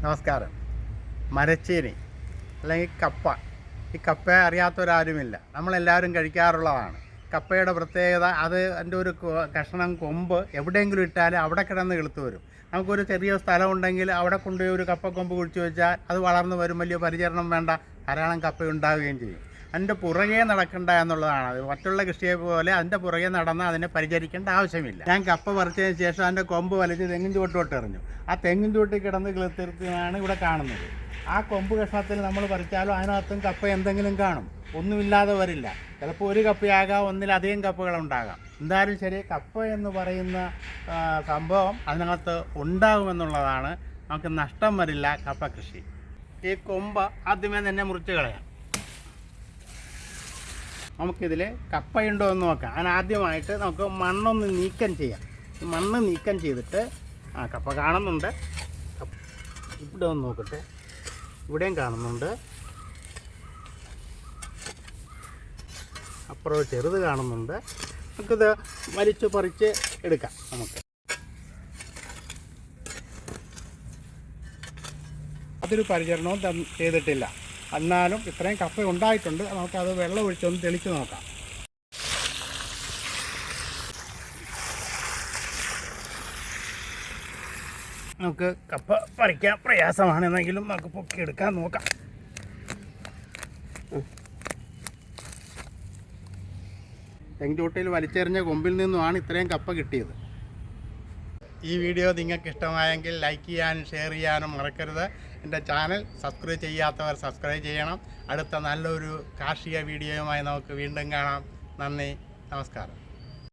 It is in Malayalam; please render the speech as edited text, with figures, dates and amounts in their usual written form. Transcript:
നമസ്കാരം. മരച്ചീനി അല്ലെങ്കിൽ കപ്പ. ഈ കപ്പ അറിയാത്തവരാരുമില്ല. നമ്മളെല്ലാവരും കഴിക്കാറുള്ളതാണ്. കപ്പയുടെ പ്രത്യേകത അതിൻ്റെ ഒരു കഷ്ണം കൊമ്പ് എവിടെയെങ്കിലും ഇട്ടാൽ അവിടെ കിടന്ന് കിളുത്ത് വരും. നമുക്കൊരു ചെറിയ സ്ഥലമുണ്ടെങ്കിൽ അവിടെ കൊണ്ടുപോയി ഒരു കപ്പക്കൊമ്പ് കുഴിച്ച് വെച്ചാൽ അത് വളർന്നു വരും. വലിയ പരിചരണം വേണ്ട, ധാരാളം കപ്പ ഉണ്ടാവുകയും ചെയ്യും. അതിൻ്റെ പുറകെ നടക്കണ്ട എന്നുള്ളതാണ്. അത് മറ്റുള്ള കൃഷിയെ പോലെ അതിൻ്റെ പുറകെ നടന്ന് അതിനെ പരിചരിക്കേണ്ട ആവശ്യമില്ല. ഞാൻ കപ്പ പറിച്ചതിന് ശേഷം അതിൻ്റെ കൊമ്പ് വലിച്ച് തെങ്ങിൻ ചുവട്ടോട്ട് എറിഞ്ഞു. ആ തെങ്ങിൻ ചുവട്ടിൽ കിടന്ന് കിളുത്തിരുത്തിയാണ് ഇവിടെ കാണുന്നത്. ആ കൊമ്പ് കഷ്ണത്തിൽ നമ്മൾ പറിച്ചാലും അതിനകത്തും കപ്പ എന്തെങ്കിലും കാണും. ഒന്നുമില്ലാതെ വരില്ല. ചിലപ്പോൾ ഒരു കപ്പയാകാം, ഒന്നിലധികം കപ്പകളുണ്ടാകാം. എന്തായാലും ശരി, കപ്പ എന്ന് പറയുന്ന സംഭവം അതിനകത്ത് ഉണ്ടാകുമെന്നുള്ളതാണ്. നമുക്ക് നഷ്ടം വരില്ല കപ്പ കൃഷി. ഈ കൊമ്പ് ആദ്യമേ തന്നെ മുറിച്ച് കളയാം. നമുക്കിതിൽ കപ്പയുണ്ടോ എന്ന് നോക്കാം. അതിനാദ്യമായിട്ട് നമുക്ക് മണ്ണൊന്ന് നീക്കം ചെയ്യാം. മണ്ണ് നീക്കം ചെയ്തിട്ട് കപ്പ കാണുന്നുണ്ട്. ഇവിടെ ഒന്ന് നോക്കട്ടെ, ഇവിടെയും കാണുന്നുണ്ട്. അപ്പുറം ചെറുത് കാണുന്നുണ്ട്. നമുക്കിത് വലിച്ചു പറിച്ച് എടുക്കാം. നമുക്ക് അതൊരു പരിചരണവും ചെയ്തിട്ടില്ല. എന്നാലും ഇത്രയും കപ്പ ഉണ്ടായിട്ടുണ്ട്. നമുക്കത് വെള്ളം ഒഴിച്ചൊന്ന് തെളിച്ച് നോക്കാം. നമുക്ക് കപ്പ പറിക്കാൻ പ്രയാസമാണെന്നെങ്കിലും നമുക്ക് പൊക്കിയെടുക്കാൻ നോക്കാം. തെങ്ങിൻചൂട്ടിൽ വലിച്ചെറിഞ്ഞ കൊമ്പിൽ നിന്നുമാണ് ഇത്രയും കപ്പ കിട്ടിയത്. ഈ വീഡിയോ നിങ്ങൾക്ക് ഇഷ്ടമായെങ്കിൽ ലൈക്ക് ചെയ്യാനും ഷെയർ ചെയ്യാനും മറക്കരുത്. എൻ്റെ ചാനൽ സബ്സ്ക്രൈബ് ചെയ്യാത്തവർ സബ്സ്ക്രൈബ് ചെയ്യണം. അടുത്ത നല്ലൊരു കാർഷിക വീഡിയോയുമായി നമുക്ക് വീണ്ടും കാണാം. നന്ദി, നമസ്കാരം.